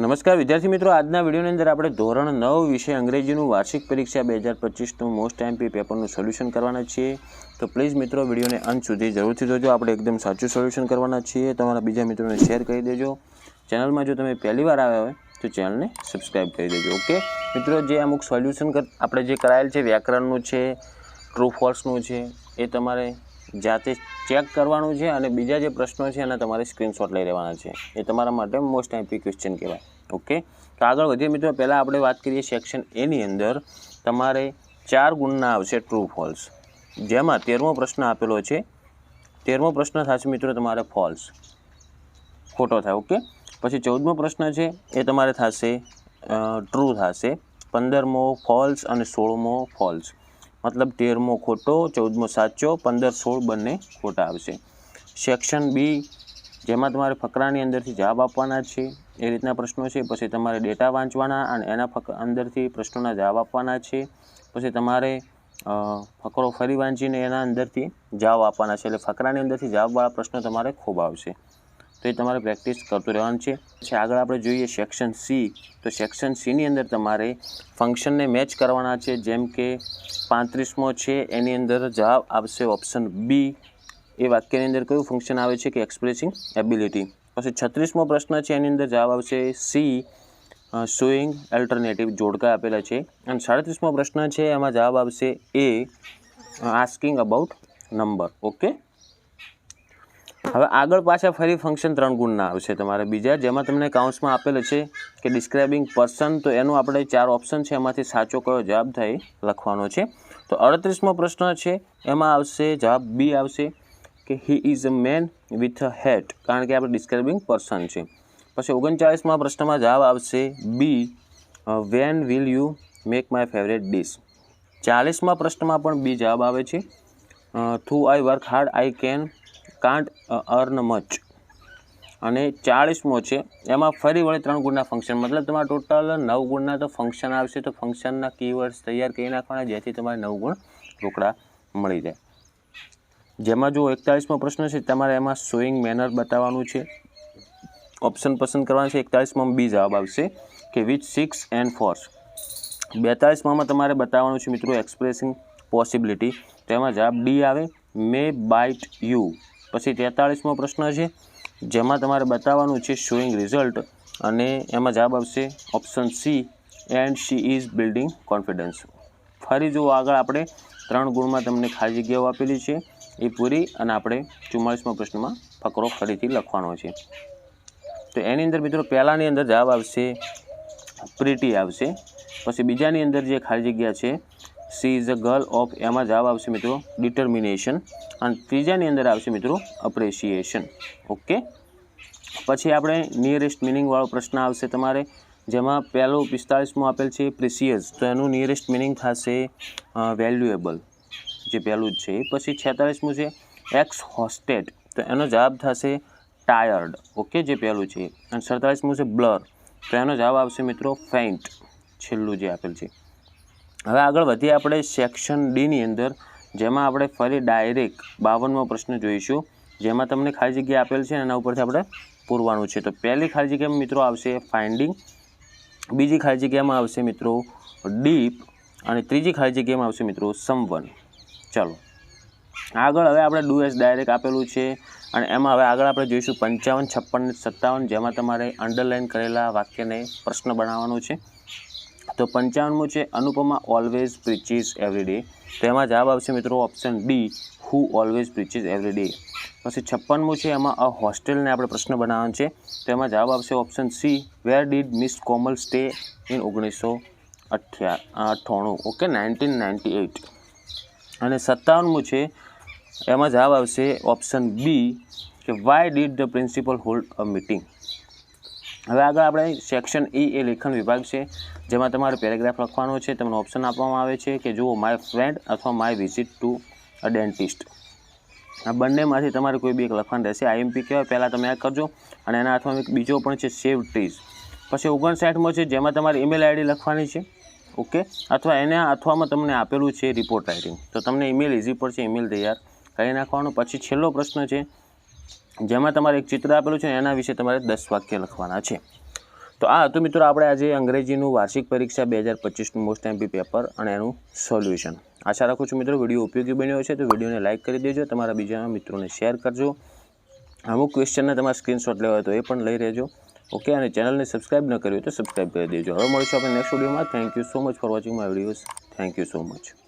નમસ્કાર વિદ્યાર્થી મિત્રો, આજના વિડીયોની અંદર આપણે ધોરણ 9 વિષય અંગ્રેજીનું વાર્ષિક પરીક્ષા 2025નું મોસ્ટ એમપી પેપરનું સોલ્યુશન કરવાના છીએ. તો પ્લીઝ મિત્રો વિડીયોને અંત સુધી જરૂરથી જોજો. આપણે એકદમ સાચું સોલ્યુશન કરવાના છીએ. તમારા બીજા મિત્રોને શેર કરી દેજો. ચેનલમાં જો તમે પહેલી વાર આવ્યા હોય તો ચેનલને સબસ્ક્રાઈબ કરી દેજો. ઓકે મિત્રો, જે અમુક સોલ્યુશન આપણે જે કરાયેલ છે, વ્યાકરણનું છે, ટ્રુ ફોલ્સનું છે, એ તમારે જાતે ચેક કરવાનું છે અને બીજા જે પ્રશ્નો છે એના તમારે સ્ક્રીનશોટ લઈ લેવાના છે. એ તમારા માટે મોસ્ટ એમપી ક્વેશ્ચન કહેવાય. ઓકે, તો આગળ વધીએ મિત્રો. પહેલાં આપણે વાત કરીએ સેક્શન એની અંદર તમારે 4 ગુણના આવશે ટ્રુ ફોલ્સ, જેમાં 13મો પ્રશ્ન આપેલો છે. 13મો પ્રશ્ન થશે મિત્રો તમારે ફોલ્સ, ખોટો થાય. ઓકે, પછી 14મો પ્રશ્ન છે એ તમારે થશે ટ્રુ થશે. 15મો ફોલ્સ અને 16મો ફોલ્સ, મતલબ 13મો ખોટો, 14મો સાચો, 15, 16 બંને ખોટા આવશે. સેક્શન બી, જેમાં તમારે ફકરાની અંદરથી જવાબ આપવાના છે, એ રીતના પ્રશ્નો છે. પછી તમારે ડેટા વાંચવાના અને એના અંદરથી પ્રશ્નોના જવાબ આપવાના છે. પછી તમારે ફકરો ફરી વાંચીને એના અંદરથી જવાબ આપવાના છે. એટલે ફકરાની અંદરથી જવાબવાળા પ્રશ્નો તમારે ખૂબ આવશે. તો એ તમારે પ્રેક્ટિસ કરતું રહેવાનું છે. પછી આગળ આપણે જોઈએ સેક્શન સી. તો સેક્શન સીની અંદર તમારે ફંક્શનને મેચ કરવાના છે. જેમ કે 35મો છે એની અંદર જવાબ આવશે ઓપ્શન બી. એ વાક્યની અંદર કયું ફંક્શન આવે છે કે એક્સપ્રેસિંગ એબિલિટી. પછી 36મો પ્રશ્ન છે એની અંદર જવાબ આવશે સી, શોઈંગ અલ્ટરનેટિવ, જોડકા આપેલા છે. અને 37મો પ્રશ્ન છે એમાં જવાબ આવશે એ, આસ્કિંગ અબાઉટ નંબર. ઓકે, હવે આગળ પાછા ફરી ફંક્શન 3 ગુણના આવશે તમારે બીજા, જેમાં તમને કાઉન્સમાં આપેલ છે કે ડિસ્ક્રાઇબિંગ પર્સન. તો એનું આપણે 4 ઓપ્શન છે, એમાંથી સાચો કયો જવાબ થાય લખવાનો છે. તો 38મો પ્રશ્ન છે એમાં આવશે જવાબ બી આવશે કે he is a man with a hat, કારણ કે આપણે ડિસ્ક્રાઇબિંગ પર્સન છે. પછી 39મા પ્રશ્નમાં જવાબ આવશે B, when will you make my favourite dish. 40મા પ્રશ્નમાં પણ બી જવાબ આવે છે. Through I work hard I can't earn much. અને 40મો છે એમાં ફરી વળી 3 ગુણના ફંક્શન, મતલબ તમારે ટોટલ 9 ગુણના તો ફંક્શન આવશે. તો ફંક્શનના કીવર્ડ્સ તૈયાર કરી નાખવાના, જેથી તમારે 9 ગુણ રોકડા મળી જાય. જેમાં જો 41મો પ્રશ્ન છે તમારે એમાં શોઈંગ મેનર બતાવવાનું છે, ઓપ્શન પસંદ કરવાના છે. 41માં બી જવાબ આવશે કે વિચ 6 એન્ડ 4. 42માં તમારે બતાવવાનું છે મિત્રો એક્સપ્રેસિંગ પોસિબિલિટી. તો એમાં જવાબ ડી આવે, મે બાઇટ યુ. પછી 43મો પ્રશ્ન છે જેમાં તમારે બતાવવાનું છે શોઈંગ રિઝલ્ટ, અને એમાં જવાબ આવશે option C, and she is building confidence. ફરી જો આગળ આપણે 3 ગુણમાં તમને ખાલી જગ્યાઓ આપેલી છે એ પૂરી, અને આપણે 44મા પ્રશ્નમાં ફકરો ફરીથી લખવાનો છે. તો એની અંદર મિત્રો પહેલાંની અંદર જવાબ આવશે પ્રીટી આવશે. પછી બીજાની અંદર જે ખાલી જગ્યા છે she is a girl of, એમાં જવાબ આવશે મિત્રો ડિટર્મિનેશન. અને ત્રીજાની અંદર આવશે મિત્રો અપ્રિશિએશન. ઓકે, પછી આપણે નિયરેસ્ટ મિનિંગવાળો પ્રશ્ન આવશે તમારે, જેમાં પહેલું 45મું આપેલ છે પ્રિસિયસ. તો એનું નિયરેસ્ટ મિનિંગ થશે વેલ્યુએબલ, જે પહેલું જ છે. પછી 46મું છે એક્સ હોસ્ટેડ. તો એનો જવાબ થશે ટાયર્ડ. ઓકે, જે પહેલું છે. અને 47મું છે બ્લર. તો એનો જવાબ આવશે મિત્રો ફેઇન્ટ, છેલ્લું જે આપેલ છે. હવે આગળ વધીએ આપણે સેક્શન ડીની અંદર, જેમાં આપણે ફરી ડાયરેક્ટ 52મો પ્રશ્ન જોઈશું, જેમાં તમને ખાલી જગ્યા આપેલ છે એના ઉપરથી આપણે પૂરવાનું છે. તો પહેલી ખાલી જગ્યામાં મિત્રો આવશે ફાઇન્ડિંગ, બીજી ખાલી જગ્યામાં આવશે મિત્રો ડીપ, અને ત્રીજી ખાલી જગ્યામાં આવશે મિત્રો સમવન. ચાલો આગળ હવે આપણે ડુ એઝ ડાયરેક્ટ આપેલું છે, અને એમાં હવે આગળ આપણે જોઈશું 55, 56 ને 57, જેમાં તમારે અંડરલાઇન કરેલા વાક્યને પ્રશ્ન બનાવવાનો છે. તો 55મું છે અનુપમા ઓલવેઝ પ્રીચીસ એવરી ડે. તો એમાં જવાબ આવશે મિત્રો ઓપ્શન ડી, હુ ઓલવેઝ પ્રીચીસ એવરી ડે. પછી 56મું છે એમાં અ હોસ્ટેલને આપણે પ્રશ્ન બનાવવાનો છે. તો એમાં જવાબ આવશે option C, where did miss Komal stay in 1998. Okay, 1998. અને 57મું છે એમાં જવાબ આવશે ઓપ્શન બી કે why did the principal hold a meeting. હવે આગળ આપણે સેક્શન ઈ એ લેખન વિભાગ છે, જેમાં તમારે પેરેગ્રાફ લખવાનો છે. તમને ઓપ્શન આપવામાં આવે છે કે જુઓ માય ફ્રેન્ડ અથવા my visit to a dentist. આ બંનેમાંથી તમારે કોઈ બી એક લખવાનું રહેશે. આઈએમપી કહેવાય, પહેલાં તમે આ કરજો. અને એના હાથમાં એક બીજો પણ છે સેવ ટ્રીઝ. પછી 59મો છે જેમાં તમારે ઈમેલ આઈડી લખવાની છે. ઓકે, અથવા એના અથવામાં તમને આપેલું છે રિપોર્ટ રાઇટિંગ. તો તમને ઈમેલ ઇઝી પડશે, ઈમેલ તૈયાર કરી નાખવાનો. પછી છેલ્લો પ્રશ્ન છે જેમાં તમારે એક ચિત્ર આપેલું છે, એના વિશે તમારે 10 વાક્ય લખવાના છે. તો આ હતું મિત્રો આપણે આજે અંગ્રેજીનું વાર્ષિક પરીક્ષા 2025નું મોસ્ટ એમપી પેપર અને એનું સોલ્યુશન. આશા રાખું છું મિત્રો વિડીયો ઉપયોગી બન્યો છે તો વિડીયોને લાઇક કરી દેજો, તમારા બીજા મિત્રોને શેર કરજો. અમુક ક્વેશ્ચનને તમારે સ્ક્રીનશોટ લેવા હોય તો એ પણ લઈ રહેજો. ઓકે, અને ચેનલને સબસ્ક્રાઇબ ન કરી હોય તો સબસ્ક્રાઇબ કરી દેજો. હવે મળીશું આપણે નેક્સ્ટ વિડીયોમાં. Thank you so much for watching my videos. Thank you so much.